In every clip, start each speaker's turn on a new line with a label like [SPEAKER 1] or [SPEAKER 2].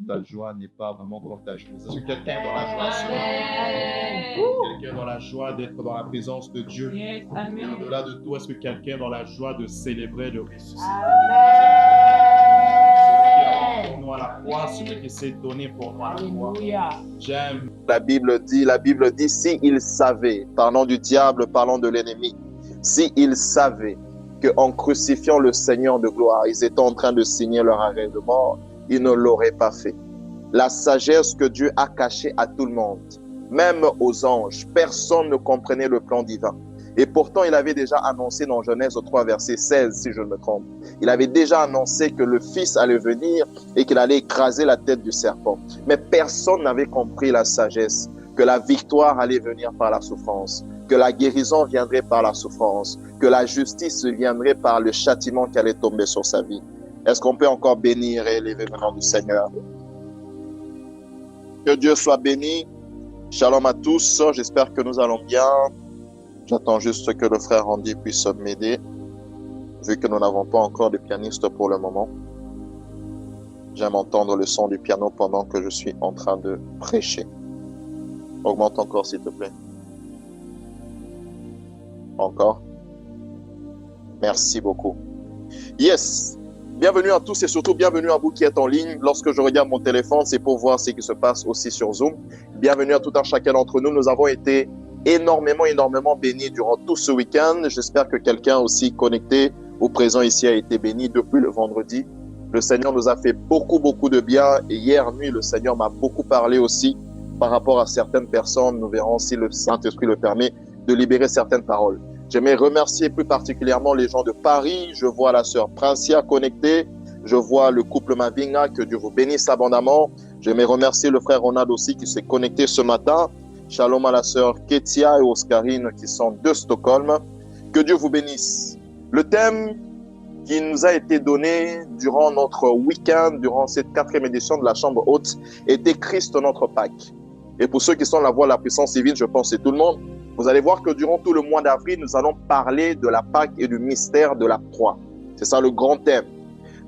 [SPEAKER 1] ta joie n'est pas vraiment contagieuse. Est-ce que quelqu'un est dans la joie ce matin? Quelqu'un est dans la joie d'être dans la présence de Dieu? Et au-delà de tout, est-ce que quelqu'un est dans la joie de célébrer le ressuscité? Celui qui a pour nous à la croix, celui qui s'est donné pour nous à la croix. J'aime.
[SPEAKER 2] La Bible dit, s'il savait, parlant du diable, parlant de l'ennemi, s'il savait qu'en crucifiant le Seigneur de gloire, ils étaient en train de signer leur arrêt de mort, ils ne l'auraient pas fait. La sagesse que Dieu a cachée à tout le monde, même aux anges, personne ne comprenait le plan divin. Et pourtant, il avait déjà annoncé dans Genèse 3, verset 16, si je ne me trompe. Il avait déjà annoncé que le Fils allait venir et qu'il allait écraser la tête du serpent. Mais personne n'avait compris la sagesse, que la victoire allait venir par la souffrance, que la guérison viendrait par la souffrance, que la justice viendrait par le châtiment qui allait tomber sur sa vie. Est-ce qu'on peut encore bénir et élever le nom du Seigneur? Que Dieu soit béni. Shalom à tous. J'espère que nous allons bien. J'attends juste que le frère Randy puisse m'aider, vu que nous n'avons pas encore de pianiste pour le moment. J'aime entendre le son du piano pendant que je suis en train de prêcher. Augmente encore, s'il te plaît. Encore. Merci beaucoup. Yes. Bienvenue à tous et surtout bienvenue à vous qui êtes en ligne. Lorsque je regarde mon téléphone, c'est pour voir ce qui se passe aussi sur Zoom. Bienvenue à tout un chacun d'entre nous. Nous avons été énormément bénis durant tout ce week-end. J'espère que quelqu'un aussi connecté ou présent ici a été béni depuis le vendredi. Le Seigneur nous a fait beaucoup de bien. Et hier nuit, le Seigneur m'a beaucoup parlé aussi par rapport à certaines personnes. Nous verrons si le Saint-Esprit le permet de libérer certaines paroles. J'aimerais remercier plus particulièrement les gens de Paris. Je vois la sœur Princia connectée. Je vois le couple Mavinga. Que Dieu vous bénisse abondamment. J'aimerais remercier le frère Ronald aussi qui s'est connecté ce matin. Shalom à la sœur Ketia et Oscarine qui sont de Stockholm. Que Dieu vous bénisse. Le thème qui nous a été donné durant notre week-end, durant cette 4e édition de la Chambre haute, était Christ notre Pâque. Et pour ceux qui sont la voix de la puissance divine, je pense que c'est tout le monde, vous allez voir que durant tout le mois d'avril, nous allons parler de la Pâque et du mystère de la croix. C'est ça le grand thème.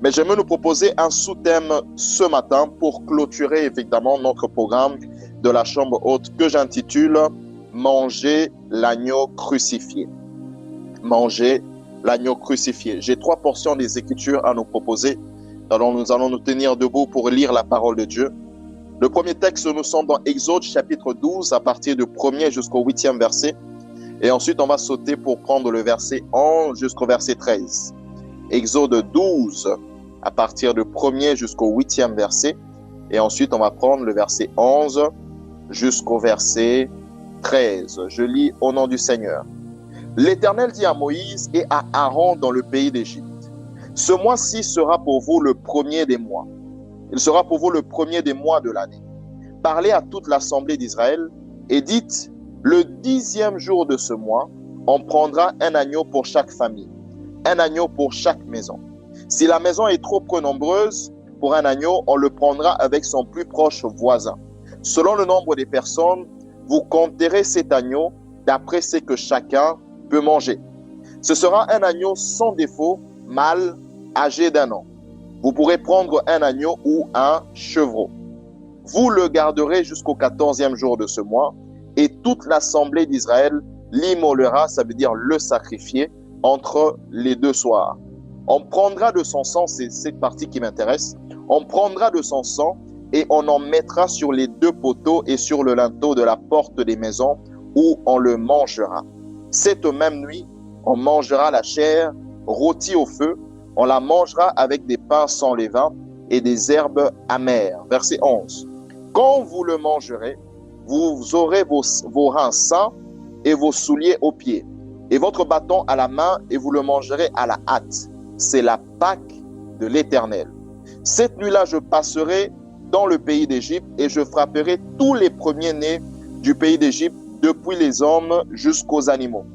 [SPEAKER 2] Mais j'aimerais nous proposer un sous-thème ce matin pour clôturer évidemment notre programme de la Chambre haute que j'intitule « Manger l'agneau crucifié ». Manger l'agneau crucifié. J'ai 3 portions des Écritures à nous proposer. Alors nous allons nous tenir debout pour lire la parole de Dieu. Le premier texte, nous sommes dans Exode chapitre 12 à partir du 1er jusqu'au 8e verset. Et ensuite, on va sauter pour prendre le verset 11 jusqu'au verset 13. Exode 12 à partir du 1er jusqu'au 8e verset. Et ensuite, on va prendre le verset 11 jusqu'au verset 13. Je lis au nom du Seigneur. L'Éternel dit à Moïse et à Aaron dans le pays d'Égypte, « Ce mois-ci sera pour vous le premier des mois. Il sera pour vous le premier des mois de l'année. Parlez à toute l'assemblée d'Israël et dites, le 10e jour de ce mois, on prendra un agneau pour chaque famille, un agneau pour chaque maison. Si la maison est trop peu nombreuse, pour un agneau, on le prendra avec son plus proche voisin. Selon le nombre des personnes, vous compterez cet agneau d'après ce que chacun peut manger. Ce sera un agneau sans défaut, mâle, âgé d'1 an. Vous pourrez prendre un agneau ou un chevreau. Vous le garderez jusqu'au 14e jour de ce mois et toute l'assemblée d'Israël l'immolera, ça veut dire le sacrifier, entre les 2 soirs. On prendra de son sang, c'est cette partie qui m'intéresse, on prendra de son sang et on en mettra sur les 2 poteaux et sur le linteau de la porte des maisons où on le mangera. Cette même nuit, on mangera la chair rôtie au feu, on la mangera avec des pains sans levain et des herbes amères. Verset 11. Quand vous le mangerez, vous aurez vos reins sains et vos souliers aux pieds, et votre bâton à la main, et vous le mangerez à la hâte. C'est la Pâque de l'Éternel. Cette nuit-là, je passerai dans le pays d'Égypte et je frapperai tous les premiers-nés du pays d'Égypte, depuis les hommes jusqu'aux animaux.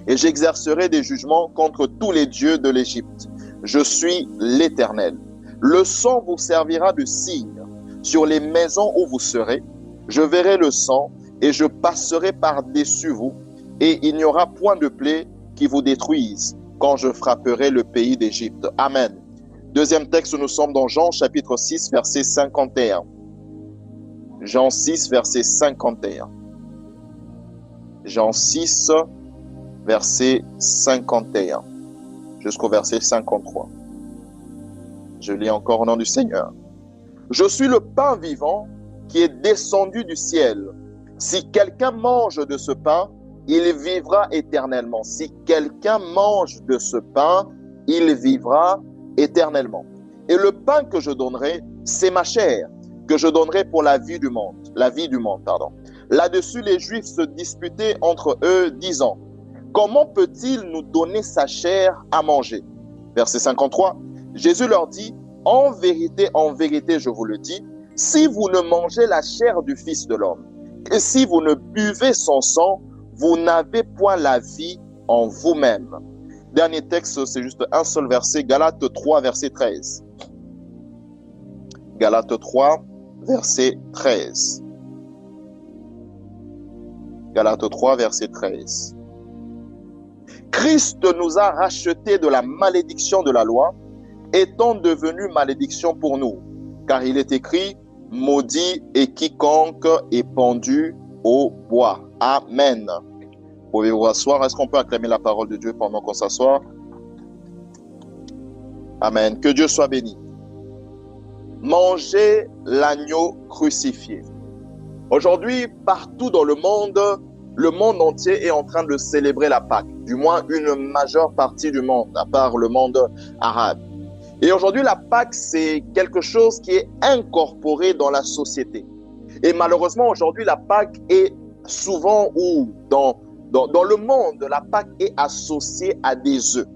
[SPEAKER 2] Et j'exercerai des jugements contre tous les dieux de l'Égypte. Je suis l'Éternel. Le sang vous servira de signe sur les maisons où vous serez. Je verrai le sang et je passerai par-dessus vous, et il n'y aura point de plaie qui vous détruise quand je frapperai le pays d'Égypte. Amen. Deuxième texte, nous sommes dans Jean chapitre 6, verset 51. Jean 6, verset 51. Jean 6, verset 51. Jusqu'au verset 53. Je lis encore au nom du Seigneur. Je suis le pain vivant qui est descendu du ciel. Si quelqu'un mange de ce pain, il vivra éternellement. Si quelqu'un mange de ce pain, il vivra éternellement. Et le pain que je donnerai, c'est ma chair, que je donnerai pour la vie du monde. Là-dessus, les Juifs se disputaient entre eux, disant, comment peut-il nous donner sa chair à manger? Verset 53, Jésus leur dit, en vérité, je vous le dis, si vous ne mangez la chair du Fils de l'homme, et si vous ne buvez son sang, vous n'avez point la vie en vous-même. Dernier texte, c'est juste un seul verset, Galates 3, verset 13. Galates 3, verset 13. Galates 3, verset 13. Christ nous a rachetés de la malédiction de la loi, étant devenu malédiction pour nous, car il est écrit, maudit est quiconque est pendu au bois. Amen. Pouvez-vous vous asseoir? Est-ce qu'on peut acclamer la parole de Dieu pendant qu'on s'assoit? Amen. Que Dieu soit béni. Mangez l'agneau crucifié. Aujourd'hui, partout dans le monde entier est en train de célébrer la Pâque. Du moins, une majeure partie du monde, à part le monde arabe. Et aujourd'hui, la Pâque, c'est quelque chose qui est incorporé dans la société. Et malheureusement, aujourd'hui, la Pâque est souvent, ou dans le monde, la Pâque est associée à des œufs.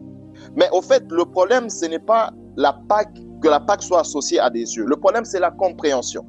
[SPEAKER 2] Mais au fait, le problème, ce n'est pas que la Pâque soit associée à des œufs. Le problème, c'est la compréhension.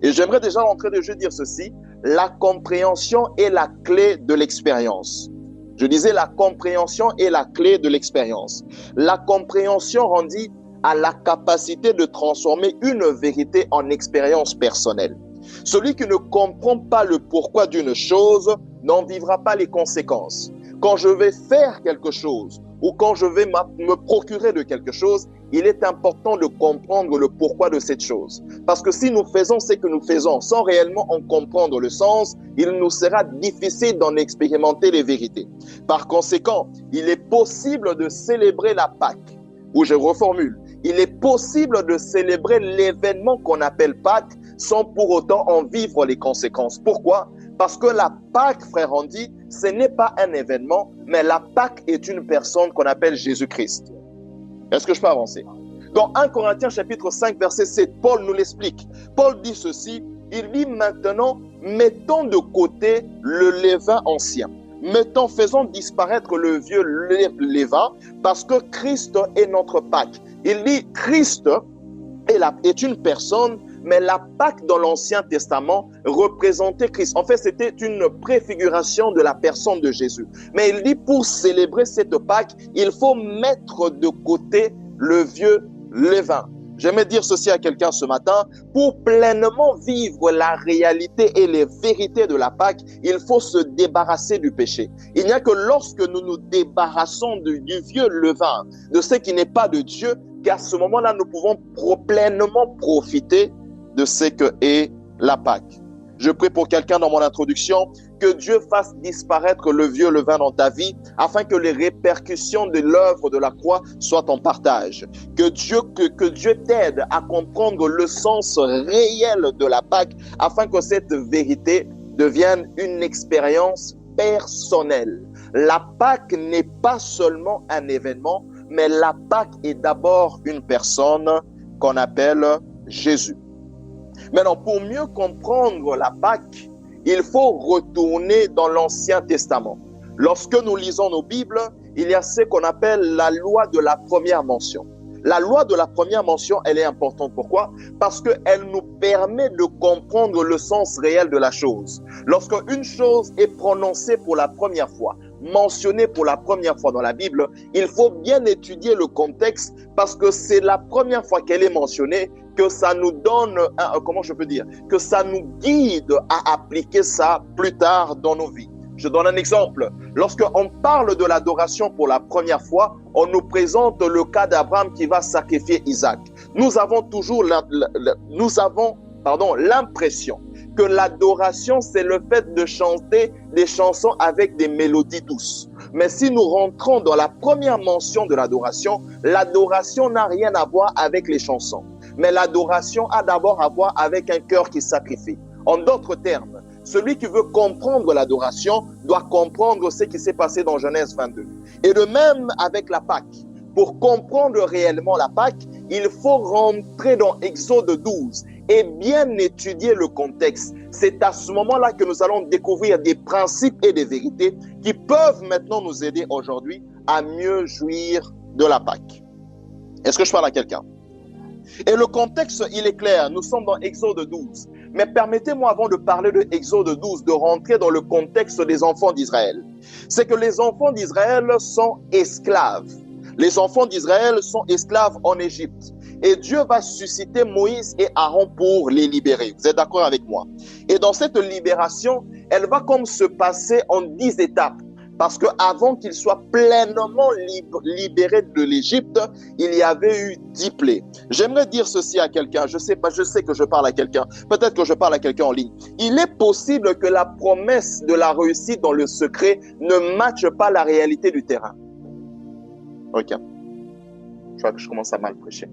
[SPEAKER 2] Et j'aimerais déjà entrer de jeu dire ceci, la compréhension est la clé de l'expérience. Je disais, la compréhension est la clé de l'expérience. La compréhension rendit à la capacité de transformer une vérité en expérience personnelle. Celui qui ne comprend pas le pourquoi d'une chose n'en vivra pas les conséquences. Quand je vais faire quelque chose ou quand je vais me procurer de quelque chose, il est important de comprendre le pourquoi de cette chose. Parce que si nous faisons ce que nous faisons sans réellement en comprendre le sens, il nous sera difficile d'en expérimenter les vérités. Par conséquent, il est possible de célébrer la Pâque, ou je reformule, il est possible de célébrer l'événement qu'on appelle Pâques sans pour autant en vivre les conséquences. Pourquoi? Parce que la Pâque, frère Andy, ce n'est pas un événement, mais la Pâque est une personne qu'on appelle Jésus-Christ. Est-ce que je peux avancer? Dans 1 Corinthiens chapitre 5, verset 7, Paul nous l'explique. Paul dit ceci, il dit maintenant, mettons de côté le levain ancien. Faisons disparaître le vieux levain, parce que Christ est notre Pâque. Il dit, Christ est une personne, mais la Pâque dans l'Ancien Testament représentait Christ. En fait, c'était une préfiguration de la personne de Jésus. Mais il dit, pour célébrer cette Pâque, il faut mettre de côté le vieux levain. J'aimerais dire ceci à quelqu'un ce matin, pour pleinement vivre la réalité et les vérités de la Pâque, il faut se débarrasser du péché. Il n'y a que lorsque nous nous débarrassons du vieux levain, de ce qui n'est pas de Dieu, qu'à ce moment-là, nous pouvons pleinement profiter de ce que est la Pâque. Je prie pour quelqu'un dans mon introduction, que Dieu fasse disparaître le vieux levain dans ta vie, afin que les répercussions de l'œuvre de la croix soient en partage. Que Dieu t'aide à comprendre le sens réel de la Pâque, afin que cette vérité devienne une expérience personnelle. La Pâque n'est pas seulement un événement, mais la Pâque est d'abord une personne qu'on appelle Jésus. Maintenant, pour mieux comprendre la Pâque, il faut retourner dans l'Ancien Testament. Lorsque nous lisons nos Bibles, il y a ce qu'on appelle la loi de la première mention. La loi de la première mention, elle est importante. Pourquoi? Parce qu'elle nous permet de comprendre le sens réel de la chose. Lorsque une chose est prononcée pour la première fois, mentionnée pour la première fois dans la Bible, il faut bien étudier le contexte parce que c'est la première fois qu'elle est mentionnée que ça nous donne, que ça nous guide à appliquer ça plus tard dans nos vies. Je donne un exemple. Lorsqu'on parle de l'adoration pour la première fois, on nous présente le cas d'Abraham qui va sacrifier Isaac. Nous avons toujours l'impression que l'adoration, c'est le fait de chanter des chansons avec des mélodies douces. Mais si nous rentrons dans la première mention de l'adoration n'a rien à voir avec les chansons. Mais l'adoration a d'abord à voir avec un cœur qui sacrifie. En d'autres termes, celui qui veut comprendre l'adoration doit comprendre ce qui s'est passé dans Genèse 22. Et de même avec la Pâque. Pour comprendre réellement la Pâque, il faut rentrer dans Exode 12 et bien étudier le contexte. C'est à ce moment-là que nous allons découvrir des principes et des vérités qui peuvent maintenant nous aider aujourd'hui à mieux jouir de la Pâque. Est-ce que je parle à quelqu'un? Et le contexte, il est clair. Nous sommes dans Exode 12. Mais permettez-moi, avant de parler de Exode 12, de rentrer dans le contexte des enfants d'Israël. C'est que les enfants d'Israël sont esclaves. Les enfants d'Israël sont esclaves en Égypte. Et Dieu va susciter Moïse et Aaron pour les libérer. Vous êtes d'accord avec moi? Et dans cette libération, elle va comme se passer en 10 étapes. Parce qu'avant qu'ils soient pleinement libérés de l'Égypte, il y avait eu 10 plaies. J'aimerais dire ceci à quelqu'un. Je sais que je parle à quelqu'un. Peut-être que je parle à quelqu'un en ligne. Il est possible que la promesse de la réussite dans le secret ne matche pas la réalité du terrain. Ok. Je crois que je commence à mal prêcher.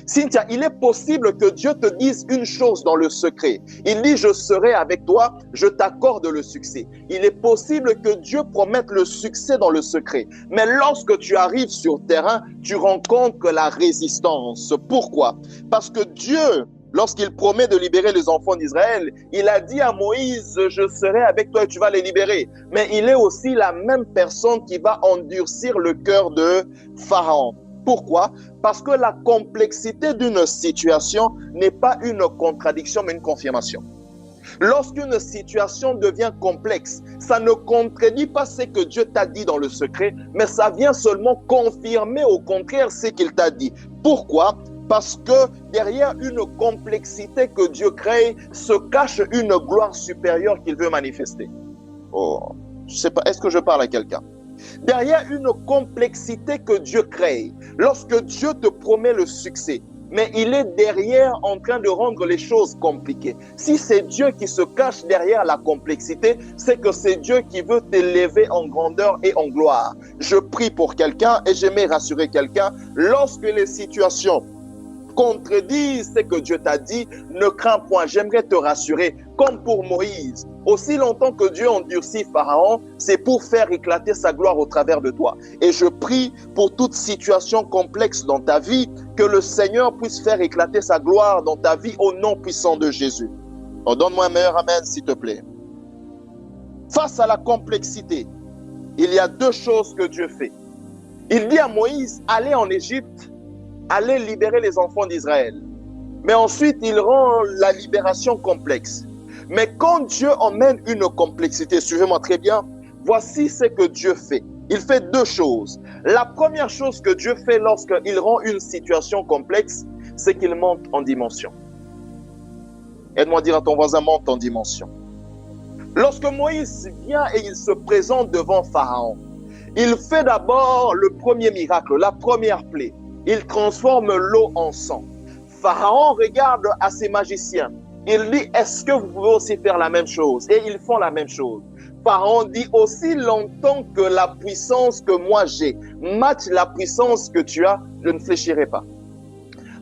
[SPEAKER 2] Cynthia, il est possible que Dieu te dise une chose dans le secret. Il dit, je serai avec toi, je t'accorde le succès. Il est possible que Dieu promette le succès dans le secret. Mais lorsque tu arrives sur le terrain, tu rencontres la résistance. Pourquoi? Parce que Dieu, lorsqu'il promet de libérer les enfants d'Israël, il a dit à Moïse, je serai avec toi et tu vas les libérer. Mais il est aussi la même personne qui va endurcir le cœur de Pharaon. Pourquoi? Parce que la complexité d'une situation n'est pas une contradiction, mais une confirmation. Lorsqu'une situation devient complexe, ça ne contredit pas ce que Dieu t'a dit dans le secret, mais ça vient seulement confirmer au contraire ce qu'il t'a dit. Pourquoi? Parce que derrière une complexité que Dieu crée se cache une gloire supérieure qu'il veut manifester. Oh, je sais pas, est-ce que je parle à quelqu'un? Derrière une complexité que Dieu crée, lorsque Dieu te promet le succès, mais il est derrière en train de rendre les choses compliquées. Si c'est Dieu qui se cache derrière la complexité, c'est que c'est Dieu qui veut t'élever en grandeur et en gloire. Je prie pour quelqu'un et j'aimerais rassurer quelqu'un, lorsque les situations contredisent ce que Dieu t'a dit, ne crains point, j'aimerais te rassurer, comme pour Moïse. Aussi longtemps que Dieu endurcit Pharaon, c'est pour faire éclater sa gloire au travers de toi. Et je prie pour toute situation complexe dans ta vie, que le Seigneur puisse faire éclater sa gloire dans ta vie au nom puissant de Jésus. Oh, donne-moi un meilleur amen, s'il te plaît. Face à la complexité, il y a 2 choses que Dieu fait. Il dit à Moïse, allez en Égypte, allez libérer les enfants d'Israël. Mais ensuite, il rend la libération complexe. Mais quand Dieu emmène une complexité, suivez-moi très bien, voici ce que Dieu fait. Il fait 2 choses. La première chose que Dieu fait lorsqu'il rend une situation complexe, c'est qu'il monte en dimension. Aide-moi à dire à ton voisin, monte en dimension. Lorsque Moïse vient et il se présente devant Pharaon, il fait d'abord le premier miracle, la première plaie. Il transforme l'eau en sang. Pharaon regarde à ses magiciens. Il dit, est-ce que vous pouvez aussi faire la même chose? Et ils font la même chose. Pharaon dit, aussi longtemps que la puissance que moi j'ai matche la puissance que tu as, je ne fléchirai pas.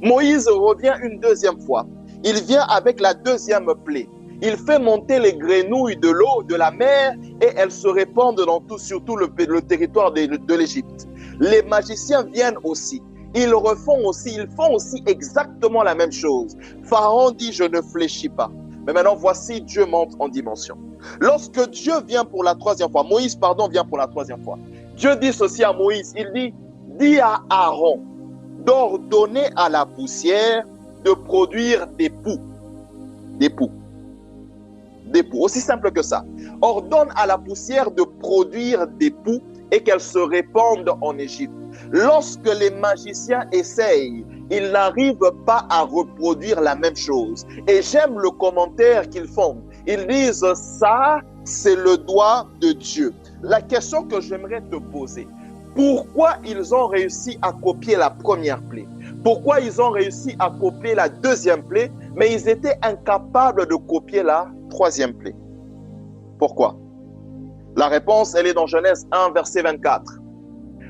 [SPEAKER 2] Moïse revient une 2e fois. Il vient avec la 2e plaie. Il fait monter les grenouilles de l'eau de la mer et elles se répandent dans tout, surtout le territoire de l'Égypte. Les magiciens viennent aussi. Ils font aussi exactement la même chose. Pharaon dit, je ne fléchis pas. Mais maintenant, voici, Dieu monte en dimension. Lorsque Dieu vient pour la 3e fois, Moïse, vient pour la 3e fois, Dieu dit ceci à Moïse, il dit, dis à Aaron d'ordonner à la poussière de produire des poux. Des poux. Des poux, aussi simple que ça. Ordonne à la poussière de produire des poux et qu'elles se répandent en Égypte. Lorsque les magiciens essayent, ils n'arrivent pas à reproduire la même chose. Et j'aime le commentaire qu'ils font. Ils disent, ça, c'est le doigt de Dieu. La question que j'aimerais te poser, pourquoi ils ont réussi à copier la première plaie? Pourquoi ils ont réussi à copier la deuxième plaie, mais ils étaient incapables de copier la troisième plaie? Pourquoi? La réponse, elle est dans Genèse 1, verset 24.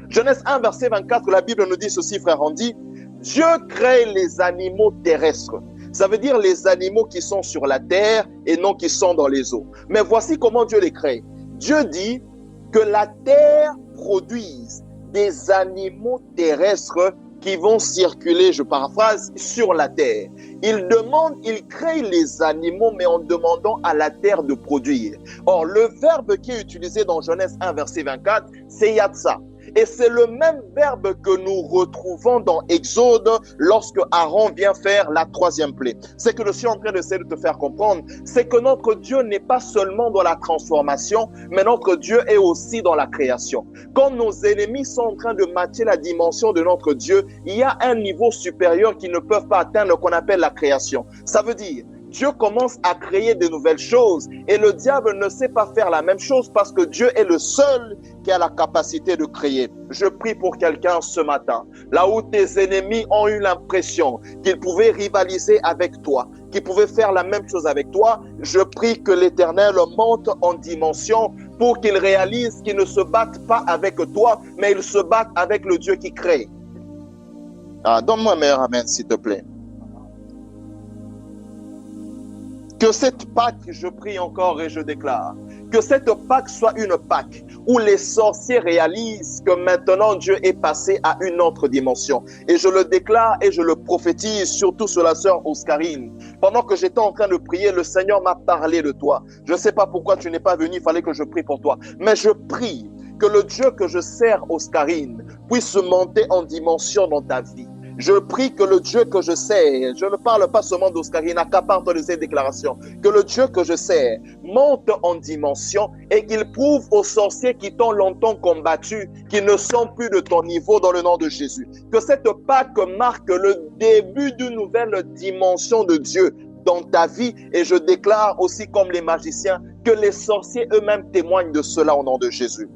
[SPEAKER 2] Genèse 1, verset 24, la Bible nous dit ceci, frère Andy. Dieu crée les animaux terrestres. Ça veut dire les animaux qui sont sur la terre et non qui sont dans les eaux. Mais voici comment Dieu les crée. Dieu dit que la terre produise des animaux terrestres qui vont circuler, je paraphrase, sur la terre. Il crée les animaux, mais en demandant à la terre de produire. Or, le verbe qui est utilisé dans Genèse 1, verset 24, c'est Yatsa. Et c'est le même verbe que nous retrouvons dans Exode lorsque Aaron vient faire la troisième plaie. Ce que je suis en train d'essayer de te faire comprendre, c'est que notre Dieu n'est pas seulement dans la transformation, mais notre Dieu est aussi dans la création. Quand nos ennemis sont en train de matcher la dimension de notre Dieu, il y a un niveau supérieur qu'ils ne peuvent pas atteindre qu'on appelle la création. Ça veut dire, Dieu commence à créer de nouvelles choses et le diable ne sait pas faire la même chose parce que Dieu est le seul qui a la capacité de créer. Je prie pour quelqu'un ce matin, là où tes ennemis ont eu l'impression qu'ils pouvaient rivaliser avec toi, qu'ils pouvaient faire la même chose avec toi, je prie que l'Éternel monte en dimension pour qu'ils réalisent qu'ils ne se battent pas avec toi, mais ils se battent avec le Dieu qui crée. Donne-moi un meilleur amen, s'il te plaît. Que cette Pâque, je prie encore et je déclare, que cette Pâque soit une Pâque où les sorciers réalisent que maintenant Dieu est passé à une autre dimension. Et je le déclare et je le prophétise, surtout sur la sœur Oscarine. Pendant que j'étais en train de prier, le Seigneur m'a parlé de toi. Je ne sais pas pourquoi tu n'es pas venu, il fallait que je prie pour toi. Mais je prie que le Dieu que je sers, Oscarine, puisse monter en dimension dans ta vie. Je prie que le Dieu que je sers, je ne parle pas seulement d'Oscarine, accapare-toi de ces déclarations, que le Dieu que je sers monte en dimension et qu'il prouve aux sorciers qui t'ont longtemps combattu qu'ils ne sont plus de ton niveau dans le nom de Jésus. Que cette Pâque marque le début d'une nouvelle dimension de Dieu dans ta vie et je déclare aussi comme les magiciens que les sorciers eux-mêmes témoignent de cela au nom de Jésus.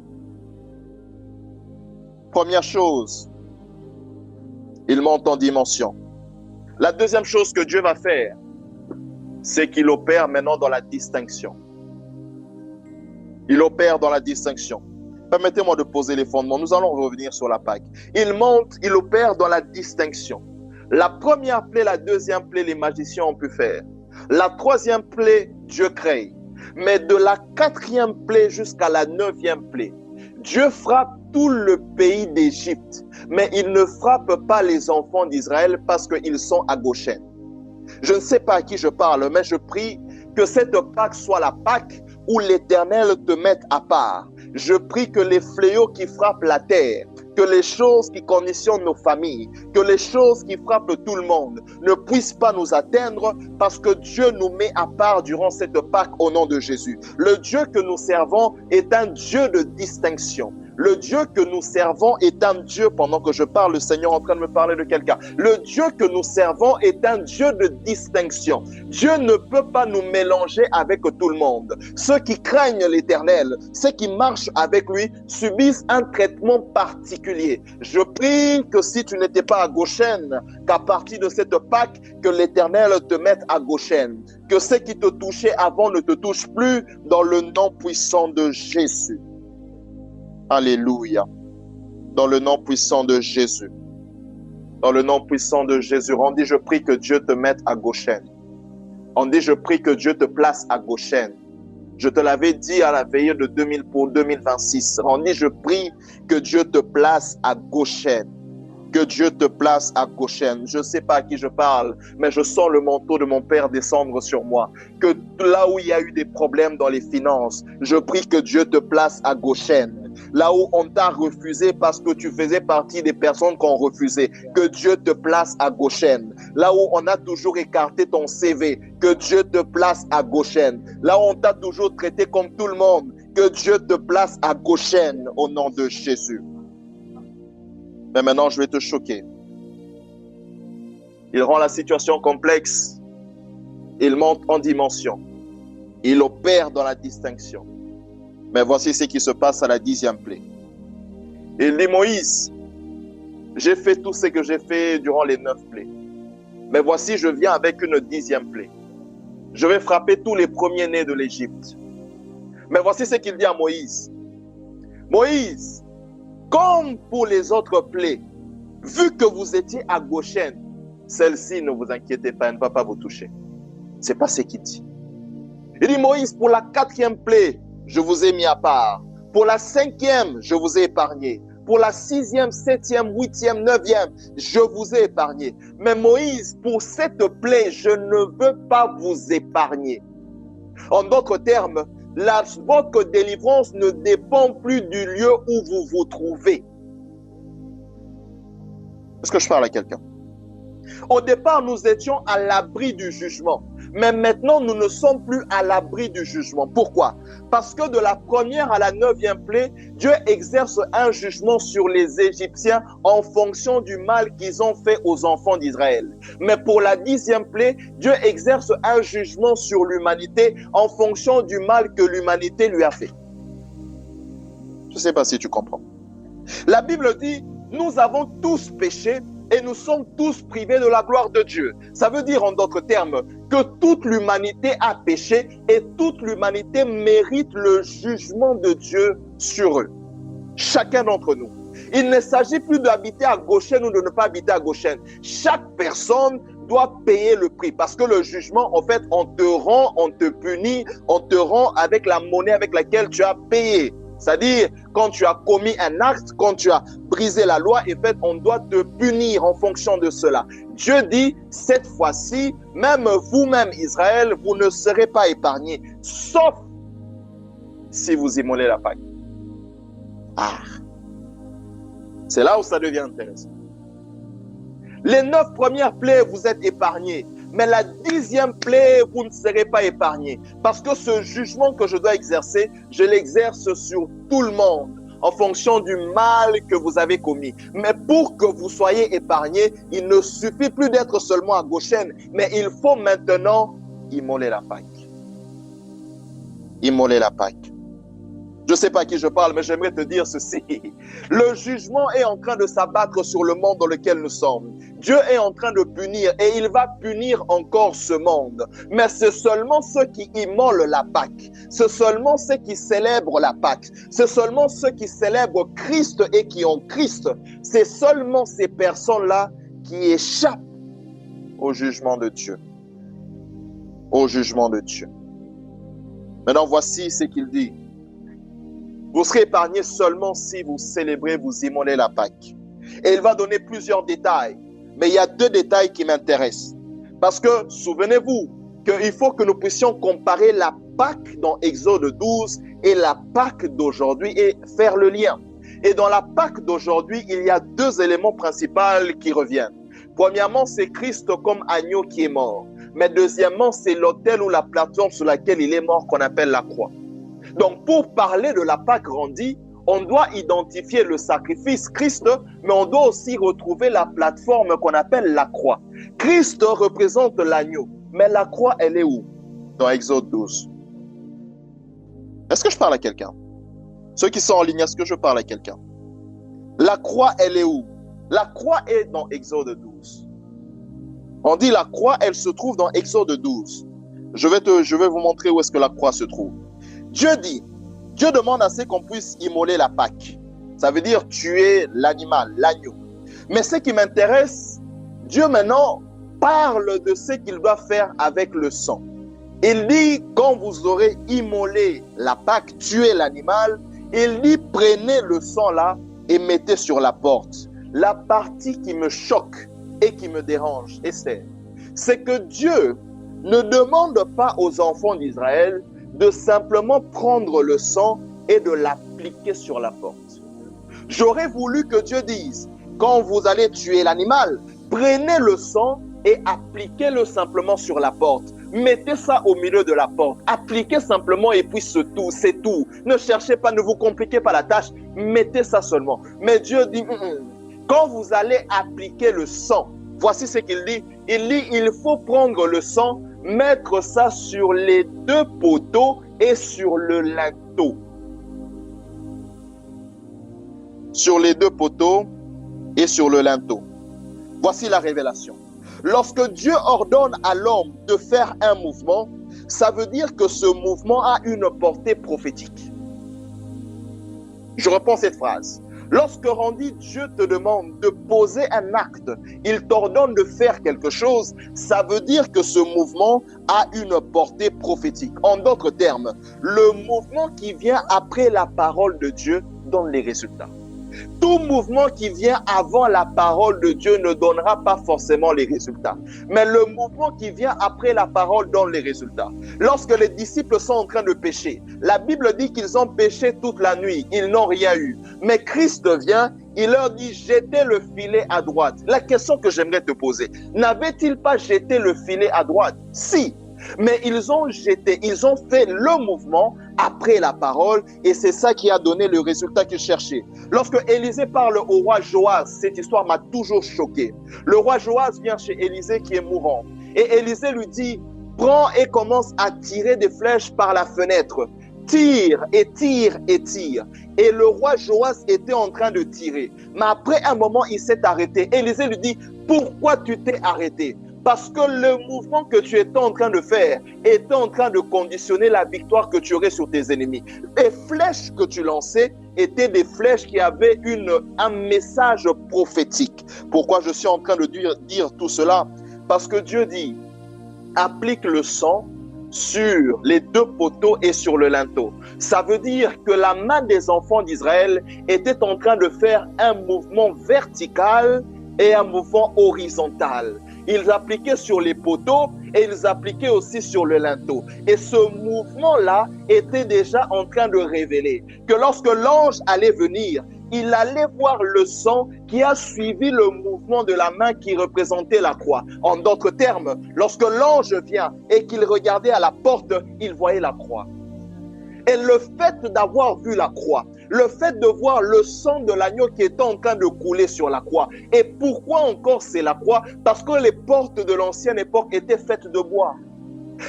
[SPEAKER 2] Première chose, il monte en dimension. La deuxième chose que Dieu va faire, c'est qu'il opère maintenant dans la distinction. Il opère dans la distinction. Permettez-moi de poser les fondements. Nous allons revenir sur la Pâque. Il monte, il opère dans la distinction. La première plaie, la deuxième plaie, les magiciens ont pu faire. La troisième plaie, Dieu crée. Mais de la quatrième plaie jusqu'à la neuvième plaie, Dieu frappe tout le pays d'Égypte, mais il ne frappe pas les enfants d'Israël parce qu'ils sont à Goshen. Je ne sais pas à qui je parle, mais je prie que cette Pâque soit la Pâque où l'Éternel te mette à part. Je prie que les fléaux qui frappent la terre, que les choses qui conditionnent nos familles, que les choses qui frappent tout le monde ne puissent pas nous atteindre parce que Dieu nous met à part durant cette Pâque au nom de Jésus. Le Dieu que nous servons est un Dieu de distinction. Le Dieu que nous servons est un Dieu, pendant que je parle, le Seigneur est en train de me parler de quelqu'un. Le Dieu que nous servons est un Dieu de distinction. Dieu ne peut pas nous mélanger avec tout le monde. Ceux qui craignent l'Éternel, ceux qui marchent avec lui, subissent un traitement particulier. Je prie que si tu n'étais pas à Goshen, qu'à partir de cette Pâque, que l'Éternel te mette à Goshen. Que ce qui te touchait avant ne te touche plus dans le nom puissant de Jésus. Alléluia. Dans le nom puissant de Jésus. Dans le nom puissant de Jésus. Randy, je prie que Dieu te mette à Goshen. Randy, je prie que Dieu te place à Goshen. Je te l'avais dit à la veillée de 2026. Randy, je prie que Dieu te place à Goshen. Que Dieu te place à Goshen. Je ne sais pas à qui je parle, mais je sens le manteau de mon Père descendre sur moi. Que là où il y a eu des problèmes dans les finances, je prie que Dieu te place à Goshen. Là où on t'a refusé parce que tu faisais partie des personnes qu'on refusait, que Dieu te place à Goshen. Là où on a toujours écarté ton CV, que Dieu te place à Goshen. Là où on t'a toujours traité comme tout le monde, que Dieu te place à Goshen au nom de Jésus. Mais maintenant, je vais te choquer. Il rend la situation complexe. Il monte en dimension. Il opère dans la distinction. Mais voici ce qui se passe à la 10e plaie. Il dit, Moïse, j'ai fait tout ce que j'ai fait durant les 9 plaies. Mais voici, je viens avec une 10e plaie. Je vais frapper tous les premiers-nés de l'Égypte. Mais voici ce qu'il dit à Moïse. Moïse, comme pour les autres plaies, vu que vous étiez à Goshen, celle-ci, ne vous inquiétez pas, elle ne va pas vous toucher. Ce n'est pas ce qu'il dit. Il dit, Moïse, pour la 4e plaie, je vous ai mis à part. Pour la 5e, je vous ai épargné. Pour la 6e, 7e, 8e, 9e, je vous ai épargné. Mais Moïse, pour cette plaie, je ne veux pas vous épargner. En d'autres termes, votre délivrance ne dépend plus du lieu où vous vous trouvez. Est-ce que je parle à quelqu'un? Au départ, nous étions à l'abri du jugement. Mais maintenant, nous ne sommes plus à l'abri du jugement. Pourquoi? Parce que de la 1re à la 9e plaie, Dieu exerce un jugement sur les Égyptiens en fonction du mal qu'ils ont fait aux enfants d'Israël. Mais pour la 10e plaie, Dieu exerce un jugement sur l'humanité en fonction du mal que l'humanité lui a fait. Je ne sais pas si tu comprends. La Bible dit, nous avons tous péché et nous sommes tous privés de la gloire de Dieu. Ça veut dire en d'autres termes que toute l'humanité a péché et toute l'humanité mérite le jugement de Dieu sur eux. Chacun d'entre nous. Il ne s'agit plus d'habiter à Goshen ou de ne pas habiter à Goshen. Chaque personne doit payer le prix parce que le jugement, en fait, on te rend, on te punit, on te rend avec la monnaie avec laquelle tu as payé. C'est-à-dire, quand tu as commis un acte, quand tu as brisé la loi, en fait, on doit te punir en fonction de cela. Dieu dit, cette fois-ci, même vous-même, Israël, vous ne serez pas épargnés, sauf si vous immolez la Pâque. Ah, c'est là où ça devient intéressant. Les 9 premières plaies, vous êtes épargnés. Mais la 10e plaie, vous ne serez pas épargnés. Parce que ce jugement que je dois exercer, je l'exerce sur tout le monde en fonction du mal que vous avez commis. Mais pour que vous soyez épargnés, il ne suffit plus d'être seulement à Goshen, mais il faut maintenant immoler la Pâque. Immoler la Pâque. Je ne sais pas à qui je parle, mais j'aimerais te dire ceci. Le jugement est en train de s'abattre sur le monde dans lequel nous sommes. Dieu est en train de punir et il va punir encore ce monde. Mais c'est seulement ceux qui immolent la Pâque. C'est seulement ceux qui célèbrent la Pâque. C'est seulement ceux qui célèbrent Christ et qui ont Christ. C'est seulement ces personnes-là qui échappent au jugement de Dieu. Au jugement de Dieu. Maintenant, voici ce qu'il dit. Vous serez épargnés seulement si vous célébrez, vous immolez la Pâque. Et il va donner plusieurs détails. Mais il y a 2 détails qui m'intéressent. Parce que, souvenez-vous, qu'il faut que nous puissions comparer la Pâque dans Exode 12 et la Pâque d'aujourd'hui et faire le lien. Et dans la Pâque d'aujourd'hui, il y a 2 éléments principaux qui reviennent. Premièrement, c'est Christ comme agneau qui est mort. Mais deuxièmement, c'est l'autel ou la plateforme sur laquelle il est mort qu'on appelle la croix. Donc, pour parler de la Pâque grandie, on doit identifier le sacrifice Christ, mais on doit aussi retrouver la plateforme qu'on appelle la croix. Christ représente l'agneau, mais la croix, elle est où? Dans Exode 12. Est-ce que je parle à quelqu'un? Ceux qui sont en ligne, est-ce que je parle à quelqu'un? La croix, elle est où? La croix est dans Exode 12. On dit la croix, elle se trouve dans Exode 12. Je vais vous montrer où est-ce que la croix se trouve. Dieu demande à ce qu'on puisse immoler la Pâque. Ça veut dire tuer l'animal, l'agneau. Mais ce qui m'intéresse, Dieu maintenant parle de ce qu'il doit faire avec le sang. Il dit, quand vous aurez immolé la Pâque, tué l'animal, il dit, prenez le sang là et mettez sur la porte. La partie qui me choque et qui me dérange, Esther, c'est que Dieu ne demande pas aux enfants d'Israël de simplement prendre le sang et de l'appliquer sur la porte. J'aurais voulu que Dieu dise, quand vous allez tuer l'animal, prenez le sang et appliquez-le simplement sur la porte. Mettez ça au milieu de la porte. Appliquez simplement et puis c'est tout. Ne cherchez pas, ne vous compliquez pas la tâche. Mettez ça seulement. Mais Dieu dit, quand vous allez appliquer le sang, voici ce qu'il dit. Il dit, il faut prendre le sang, mettre ça sur les 2 poteaux et sur le linteau. sur les 2 poteaux et sur le linteau. Voici la révélation. Lorsque Dieu ordonne à l'homme de faire un mouvement, ça veut dire que ce mouvement a une portée prophétique. Je reprends cette phrase. Lorsque Randy, Dieu te demande de poser un acte, il t'ordonne de faire quelque chose, ça veut dire que ce mouvement a une portée prophétique. En d'autres termes, le mouvement qui vient après la parole de Dieu donne les résultats. Tout mouvement qui vient avant la parole de Dieu ne donnera pas forcément les résultats. Mais le mouvement qui vient après la parole donne les résultats. Lorsque les disciples sont en train de pécher, la Bible dit qu'ils ont péché toute la nuit. Ils n'ont rien eu. Mais Christ vient, il leur dit, jetez le filet à droite. La question que j'aimerais te poser, n'avaient-ils pas jeté le filet à droite? Si. Mais ils ont jeté, ils ont fait le mouvement après la parole et c'est ça qui a donné le résultat qu'ils cherchaient. Lorsque Élisée parle au roi Joas, cette histoire m'a toujours choqué. Le roi Joas vient chez Élisée qui est mourant et Élisée lui dit, prends et commence à tirer des flèches par la fenêtre. Tire et tire et tire. Et le roi Joas était en train de tirer. Mais après un moment, il s'est arrêté. Élisée lui dit, pourquoi tu t'es arrêté? Parce que le mouvement que tu étais en train de faire était en train de conditionner la victoire que tu aurais sur tes ennemis. Les flèches que tu lançais étaient des flèches qui avaient un message prophétique. Pourquoi je suis en train de dire tout cela? Parce que Dieu dit, applique le sang sur les 2 poteaux et sur le linteau. Ça veut dire que la main des enfants d'Israël était en train de faire un mouvement vertical et un mouvement horizontal. Ils appliquaient sur les poteaux et ils appliquaient aussi sur le linteau. Et ce mouvement-là était déjà en train de révéler que lorsque l'ange allait venir, il allait voir le sang qui a suivi le mouvement de la main qui représentait la croix. En d'autres termes, lorsque l'ange vient et qu'il regardait à la porte, il voyait la croix. Et le fait d'avoir vu la croix, le fait de voir le sang de l'agneau qui était en train de couler sur la croix. Et pourquoi encore c'est la croix? Parce que les portes de l'ancienne époque étaient faites de bois.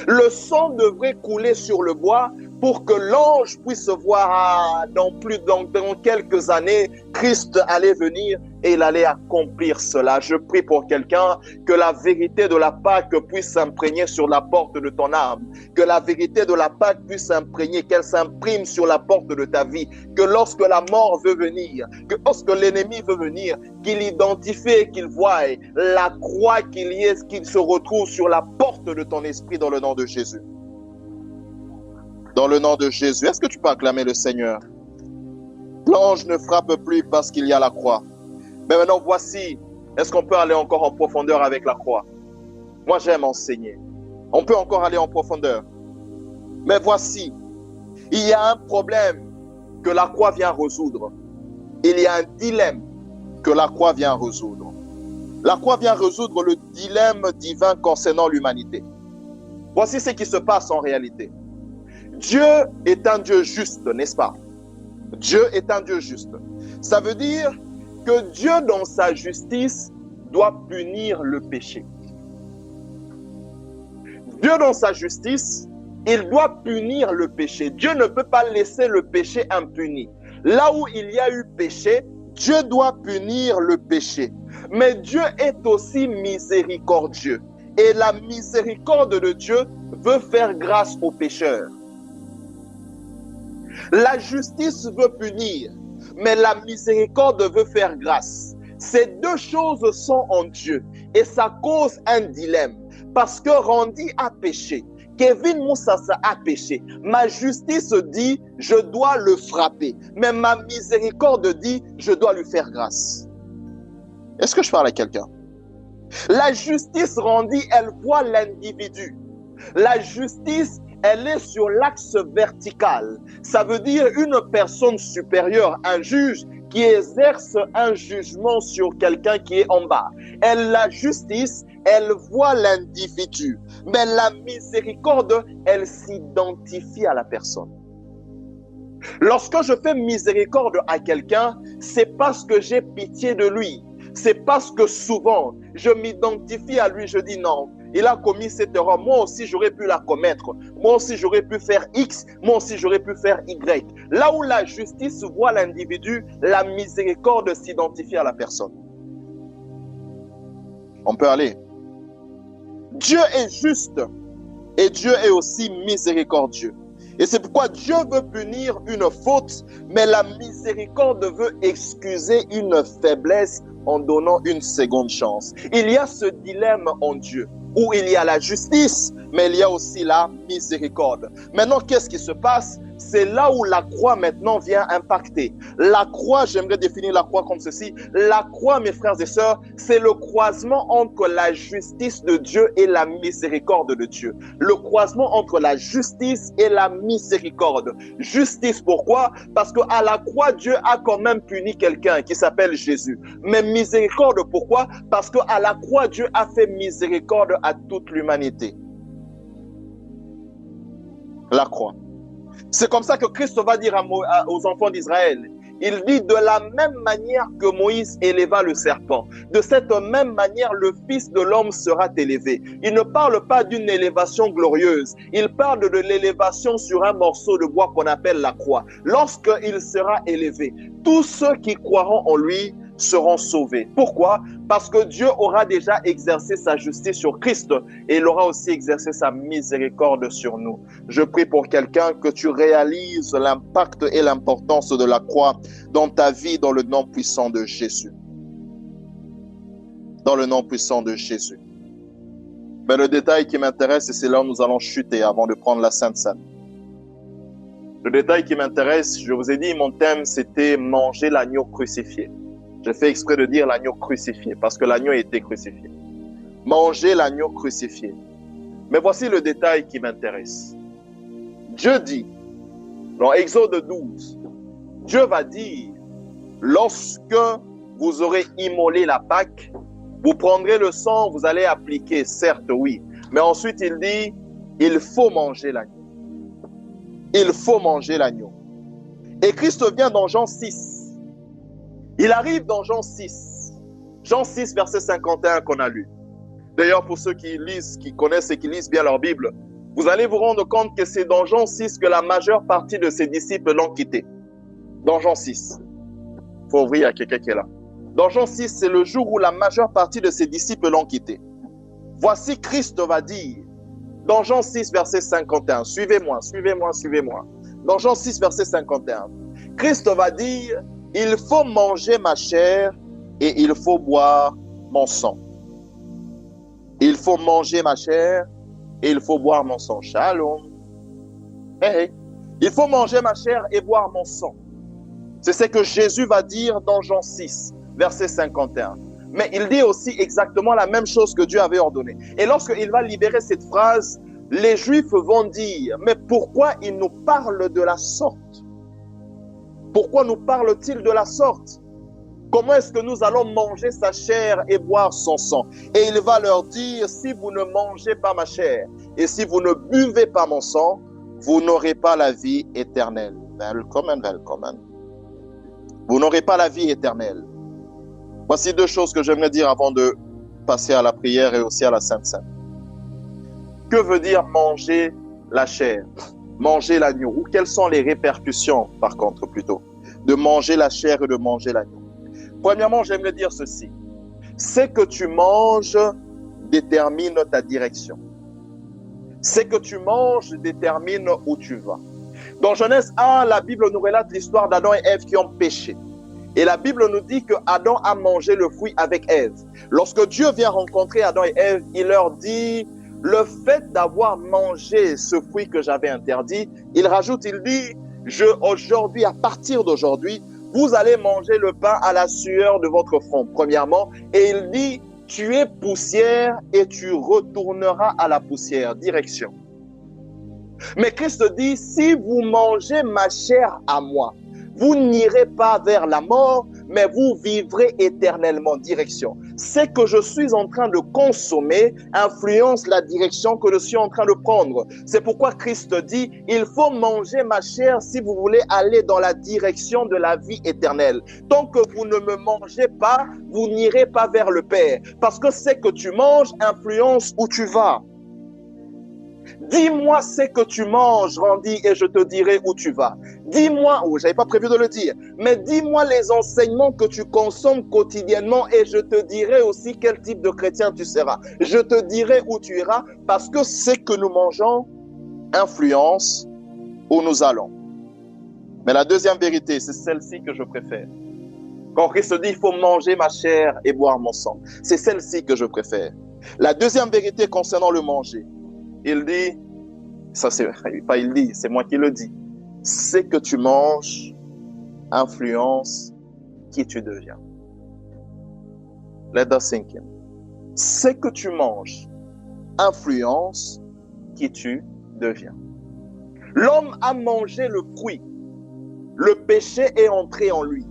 [SPEAKER 2] Le sang devrait couler sur le bois pour que l'ange puisse voir dans quelques années, Christ allait venir et il allait accomplir cela. Je prie pour quelqu'un que la vérité de la Pâque puisse s'imprégner sur la porte de ton âme, que la vérité de la Pâque puisse s'imprégner, qu'elle s'imprime sur la porte de ta vie, que lorsque la mort veut venir, que lorsque l'ennemi veut venir, qu'il identifie et qu'il voie la croix qu'il se retrouve sur la porte de ton esprit dans le nom de Jésus. Dans le nom de Jésus, est-ce que tu peux acclamer le Seigneur? L'ange ne frappe plus parce qu'il y a la croix. Mais maintenant, voici, est-ce qu'on peut aller encore en profondeur avec la croix? Moi, j'aime enseigner. On peut encore aller en profondeur. Mais voici, il y a un problème que la croix vient résoudre. Il y a un dilemme que la croix vient résoudre. La croix vient résoudre le dilemme divin concernant l'humanité. Voici ce qui se passe en réalité. Dieu est un Dieu juste, n'est-ce pas? Dieu est un Dieu juste. Ça veut dire que Dieu, dans sa justice, doit punir le péché. Dieu, dans sa justice, il doit punir le péché. Dieu ne peut pas laisser le péché impuni. Là où il y a eu péché, Dieu doit punir le péché. Mais Dieu est aussi miséricordieux. Et la miséricorde de Dieu veut faire grâce aux pécheurs. La justice veut punir, mais la miséricorde veut faire grâce. Ces deux choses sont en Dieu et ça cause un dilemme. Parce que Randy a péché, Kevin Moussassa a péché. Ma justice dit, je dois le frapper. Mais ma miséricorde dit, je dois lui faire grâce. Est-ce que je parle à quelqu'un? La justice, Randy, elle voit l'individu. La justice, elle est sur l'axe vertical. Ça veut dire une personne supérieure, un juge qui exerce un jugement sur quelqu'un qui est en bas. La justice, elle voit l'individu. Mais la miséricorde, elle s'identifie à la personne. Lorsque je fais miséricorde à quelqu'un, c'est parce que j'ai pitié de lui. C'est parce que souvent, je m'identifie à lui, je dis non, il a commis cette erreur, moi aussi j'aurais pu la commettre. Moi aussi j'aurais pu faire X, moi aussi j'aurais pu faire Y. Là où la justice voit l'individu, la miséricorde s'identifie à la personne. On peut aller. Dieu est juste et Dieu est aussi miséricordieux. Et c'est pourquoi Dieu veut punir une faute, mais la miséricorde veut excuser une faiblesse en donnant une seconde chance. Il y a ce dilemme en Dieu, où il y a la justice, mais il y a aussi la miséricorde. Maintenant, qu'est-ce qui se passe? C'est là où la croix maintenant vient impacter. La croix, j'aimerais définir la croix comme ceci. La croix, mes frères et sœurs, c'est le croisement entre la justice de Dieu et la miséricorde de Dieu. Le croisement entre la justice et la miséricorde. Justice, pourquoi? Parce qu'à la croix, Dieu a quand même puni quelqu'un qui s'appelle Jésus. Mais miséricorde, pourquoi? Parce qu'à la croix, Dieu a fait miséricorde à toute l'humanité. La croix. C'est comme ça que Christ va dire aux enfants d'Israël. Il dit de la même manière que Moïse éleva le serpent, de cette même manière le Fils de l'homme sera élevé. Il ne parle pas d'une élévation glorieuse, il parle de l'élévation sur un morceau de bois qu'on appelle la croix. Lorsqu'il sera élevé, tous ceux qui croiront en lui seront sauvés. Pourquoi? Parce que Dieu aura déjà exercé sa justice sur Christ et il aura aussi exercé sa miséricorde sur nous. Je prie pour quelqu'un que tu réalises l'impact et l'importance de la croix dans ta vie dans le nom puissant de Jésus. Dans le nom puissant de Jésus. Mais le détail qui m'intéresse, et c'est là où nous allons chuter avant de prendre la Sainte Seine. Le détail qui m'intéresse, je vous ai dit, mon thème, c'était manger l'agneau crucifié. J'ai fait exprès de dire l'agneau crucifié, parce que l'agneau était crucifié. Manger l'agneau crucifié. Mais voici le détail qui m'intéresse. Dieu dit, dans Exode 12, Dieu va dire, lorsque vous aurez immolé la Pâque, vous prendrez le sang, vous allez appliquer, certes, oui. Mais ensuite, il dit, il faut manger l'agneau. Il faut manger l'agneau. Et Christ vient dans Jean 6. Il arrive dans Jean 6. Jean 6, verset 51 qu'on a lu. D'ailleurs, pour ceux qui lisent, qui connaissent et qui lisent bien leur Bible, vous allez vous rendre compte que c'est dans Jean 6 que la majeure partie de ses disciples l'ont quitté. Dans Jean 6. Il faut ouvrir à quelqu'un qui est là. Dans Jean 6, c'est le jour où la majeure partie de ses disciples l'ont quitté. Voici Christ va dire, dans Jean 6, verset 51, suivez-moi, suivez-moi, suivez-moi. Dans Jean 6, verset 51, Christ va dire, il faut manger ma chair et il faut boire mon sang. Il faut manger ma chair et il faut boire mon sang. Shalom. Hey. Il faut manger ma chair et boire mon sang. C'est ce que Jésus va dire dans Jean 6, verset 51. Mais il dit aussi exactement la même chose que Dieu avait ordonné. Et lorsqu'il va libérer cette phrase, les Juifs vont dire, mais pourquoi il nous parle de la sorte? Pourquoi nous parle-t-il de la sorte? Comment est-ce que nous allons manger sa chair et boire son sang? Et il va leur dire, si vous ne mangez pas ma chair et si vous ne buvez pas mon sang, vous n'aurez pas la vie éternelle. Welcome, welcome. Vous n'aurez pas la vie éternelle. Voici deux choses que j'aimerais dire avant de passer à la prière et aussi à la Sainte Seine. Que veut dire manger la chair? Manger l'agneau? Ou quelles sont les répercussions, par contre, plutôt, de manger la chair et de manger l'agneau? Premièrement, j'aimerais dire ceci. Ce que tu manges détermine ta direction. Ce que tu manges détermine où tu vas. Dans Genèse 1, la Bible nous relate l'histoire d'Adam et Ève qui ont péché. Et la Bible nous dit que Adam a mangé le fruit avec Ève. Lorsque Dieu vient rencontrer Adam et Ève, il leur dit, le fait d'avoir mangé ce fruit que j'avais interdit, il rajoute, il dit, aujourd'hui, à partir d'aujourd'hui, vous allez manger le pain à la sueur de votre front, premièrement. Et il dit, tu es poussière et tu retourneras à la poussière, direction. Mais Christ dit, si vous mangez ma chair à moi, vous n'irez pas vers la mort, mais vous vivrez éternellement, direction. Ce que je suis en train de consommer influence la direction que je suis en train de prendre. C'est pourquoi Christ dit, il faut manger ma chair si vous voulez aller dans la direction de la vie éternelle. Tant que vous ne me mangez pas, vous n'irez pas vers le Père. Parce que ce que tu manges influence où tu vas. Dis-moi ce que tu manges, Randy, et je te dirai où tu vas. Dis-moi, je n'avais pas prévu de le dire, mais dis-moi les enseignements que tu consommes quotidiennement et je te dirai aussi quel type de chrétien tu seras. Je te dirai où tu iras parce que ce que nous mangeons influence où nous allons. Mais la deuxième vérité, c'est celle-ci que je préfère. Quand Christ dit, il faut manger ma chair et boire mon sang, c'est celle-ci que je préfère. La deuxième vérité concernant le manger, il dit, ça c'est pas il dit, c'est moi qui le dis. Ce que tu manges influence qui tu deviens. Let us sink in. Ce que tu manges influence qui tu deviens. L'homme a mangé le fruit. Le péché est entré en lui.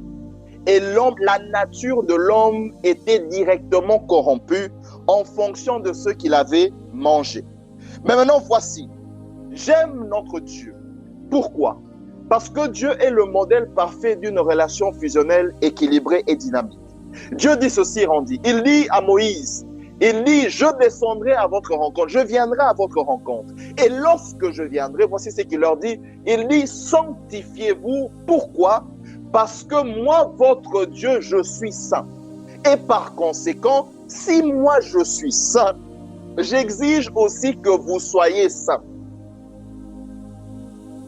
[SPEAKER 2] Et la nature de l'homme était directement corrompue en fonction de ce qu'il avait mangé. Mais maintenant, voici, j'aime notre Dieu. Pourquoi? Parce que Dieu est le modèle parfait d'une relation fusionnelle, équilibrée et dynamique. Dieu dit ceci, Randy. Il dit à Moïse, il dit, je descendrai à votre rencontre, je viendrai à votre rencontre. Et lorsque je viendrai, voici ce qu'il leur dit, il dit, sanctifiez-vous. Pourquoi? Parce que moi, votre Dieu, je suis saint. Et par conséquent, si moi je suis saint, j'exige aussi que vous soyez saints.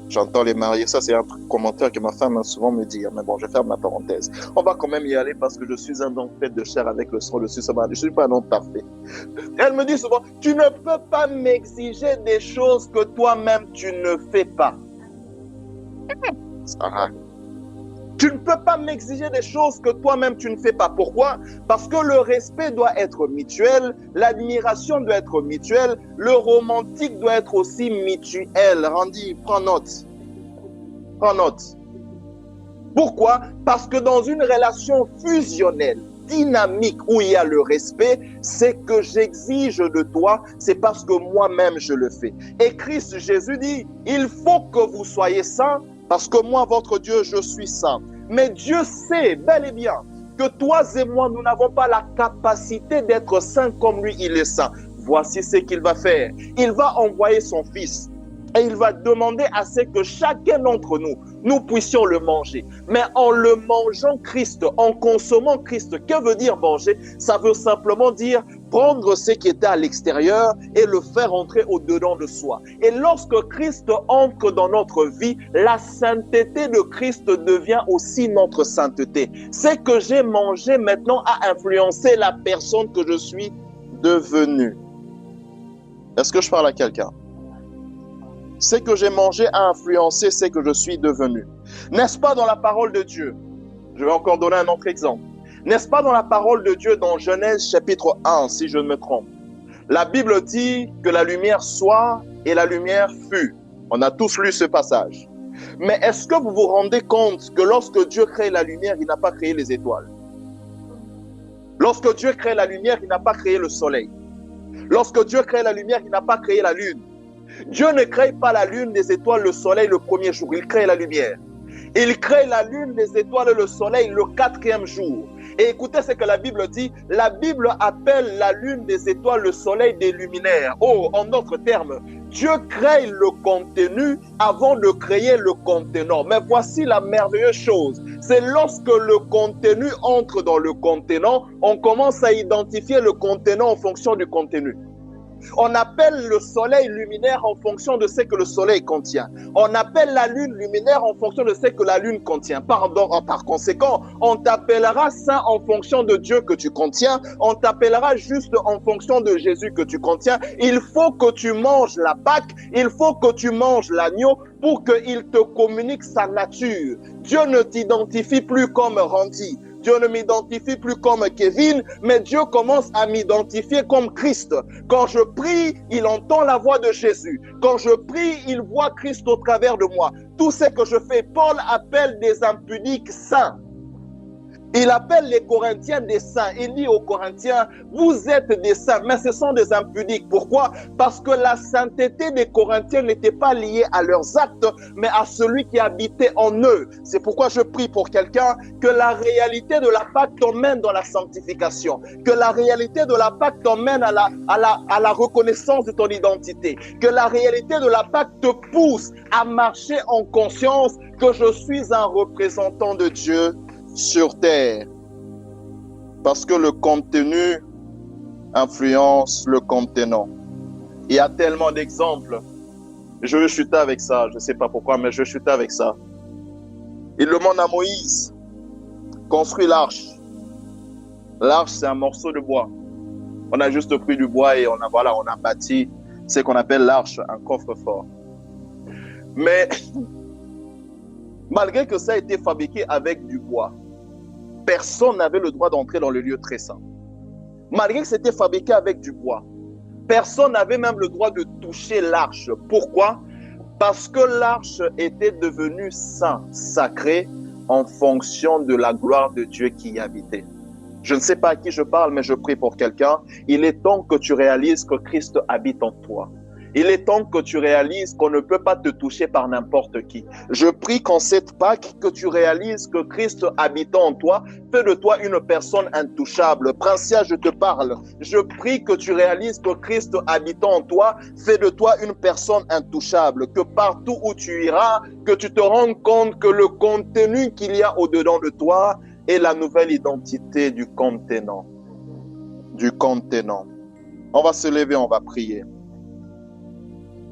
[SPEAKER 2] J'entends les mariés, ça c'est un commentaire que ma femme a souvent me dit, mais bon, je ferme la parenthèse. On va quand même y aller parce que je suis un homme fait de chair avec le sang dessus, je ne suis pas un homme parfait. Elle me dit souvent, tu ne peux pas m'exiger des choses que toi-même tu ne fais pas. Sarah. Tu ne peux pas m'exiger des choses que toi-même tu ne fais pas. Pourquoi? Parce que le respect doit être mutuel, l'admiration doit être mutuelle, le romantique doit être aussi mutuel. Randy, prends note. Prends note. Pourquoi? Parce que dans une relation fusionnelle, dynamique, où il y a le respect, c'est que j'exige de toi, c'est parce que moi-même je le fais. Et Christ Jésus dit, il faut que vous soyez saints, parce que moi, votre Dieu, je suis saint. Mais Dieu sait bel et bien que toi et moi, nous n'avons pas la capacité d'être saints comme lui, il est saint. Voici ce qu'il va faire. Il va envoyer son Fils et il va demander à ce que chacun d'entre nous, nous puissions le manger. Mais en le mangeant Christ, en consommant Christ, que veut dire manger? Ça veut simplement dire prendre ce qui était à l'extérieur et le faire entrer au-dedans de soi. Et lorsque Christ entre dans notre vie, la sainteté de Christ devient aussi notre sainteté. Ce que j'ai mangé maintenant a influencé la personne que je suis devenue. Est-ce que je parle à quelqu'un? Ce que j'ai mangé a influencé ce que je suis devenu. N'est-ce pas dans la parole de Dieu? Je vais encore donner un autre exemple. N'est-ce pas dans la parole de Dieu dans Genèse chapitre 1, si je ne me trompe? La Bible dit que la lumière soit et la lumière fut. On a tous lu ce passage. Mais est-ce que vous vous rendez compte que lorsque Dieu crée la lumière, il n'a pas créé les étoiles? Lorsque Dieu crée la lumière, il n'a pas créé le soleil. Lorsque Dieu crée la lumière, il n'a pas créé la lune. Dieu ne crée pas la lune, les étoiles, le soleil le premier jour. Il crée la lumière. Il crée la lune, les étoiles et le soleil le quatrième jour. Et écoutez ce que la Bible dit. La Bible appelle la lune, les étoiles, le soleil des luminaires. Oh, en d'autres termes, Dieu crée le contenu avant de créer le contenant. Mais voici la merveilleuse chose. C'est lorsque le contenu entre dans le contenant, on commence à identifier le contenant en fonction du contenu. On appelle le soleil luminaire en fonction de ce que le soleil contient. On appelle la lune luminaire en fonction de ce que la lune contient. Par conséquent, on t'appellera saint en fonction de Dieu que tu contiens. On t'appellera juste en fonction de Jésus que tu contiens. Il faut que tu manges la Pâque. Il faut que tu manges l'agneau pour qu'il te communique sa nature. Dieu ne t'identifie plus comme Randy. Dieu ne m'identifie plus comme Kevin, mais Dieu commence à m'identifier comme Christ. Quand je prie, il entend la voix de Jésus. Quand je prie, il voit Christ au travers de moi. Tout ce que je fais, Paul appelle des impudiques saints. Il appelle les Corinthiens des saints. Il dit aux Corinthiens, vous êtes des saints, mais ce sont des impudiques. Pourquoi? Parce que la sainteté des Corinthiens n'était pas liée à leurs actes, mais à celui qui habitait en eux. C'est pourquoi je prie pour quelqu'un que la réalité de la Pâque t'emmène dans la sanctification, que la réalité de la Pâque t'emmène à la reconnaissance de ton identité, que la réalité de la Pâque te pousse à marcher en conscience que je suis un représentant de Dieu sur terre, parce que le contenu influence le contenant. Il y a tellement d'exemples. Je veux chuter avec ça, je ne sais pas pourquoi, mais je veux chuter avec ça. Il demande à Moïse, construis l'arche. L'arche, c'est un morceau de bois. On a juste pris du bois et on a bâti ce qu'on appelle l'arche, un coffre-fort. Mais malgré que ça a été fabriqué avec du bois, personne n'avait le droit d'entrer dans le lieu très saint. Malgré que c'était fabriqué avec du bois, personne n'avait même le droit de toucher l'arche. Pourquoi? Parce que l'arche était devenue saint, sacré, en fonction de la gloire de Dieu qui y habitait. Je ne sais pas à qui je parle, mais je prie pour quelqu'un. Il est temps que tu réalises que Christ habite en toi. Il est temps que tu réalises qu'on ne peut pas te toucher par n'importe qui. Je prie qu'en cette Pâque, que tu réalises que Christ habitant en toi fait de toi une personne intouchable. Princia, je te parle. Je prie que tu réalises que Christ habitant en toi fait de toi une personne intouchable. Que partout où tu iras, que tu te rendes compte que le contenu qu'il y a au-dedans de toi est la nouvelle identité du contenant. Du contenant. On va se lever, on va prier.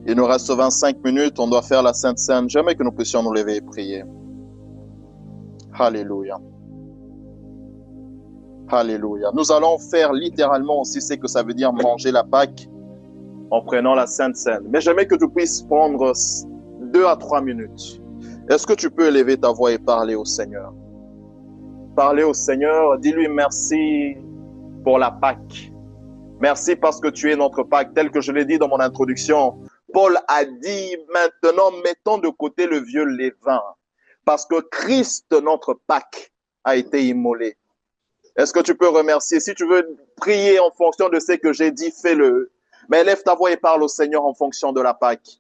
[SPEAKER 2] Il nous reste 25 minutes, on doit faire la Sainte Seine. Jamais que nous puissions nous lever et prier. Alléluia. Alléluia. Nous allons faire littéralement aussi ce que ça veut dire manger la Pâque en prenant la Sainte Seine. Mais jamais que tu puisses prendre 2 à 3 minutes. Est-ce que tu peux élever ta voix et parler au Seigneur? Parler au Seigneur, dis-lui merci pour la Pâque. Merci parce que tu es notre Pâque, tel que je l'ai dit dans mon introduction. Paul a dit, maintenant, mettons de côté le vieux levain, parce que Christ, notre Pâque, a été immolé. Est-ce que tu peux remercier? Si tu veux prier en fonction de ce que j'ai dit, fais-le. Mais élève ta voix et parle au Seigneur en fonction de la Pâque.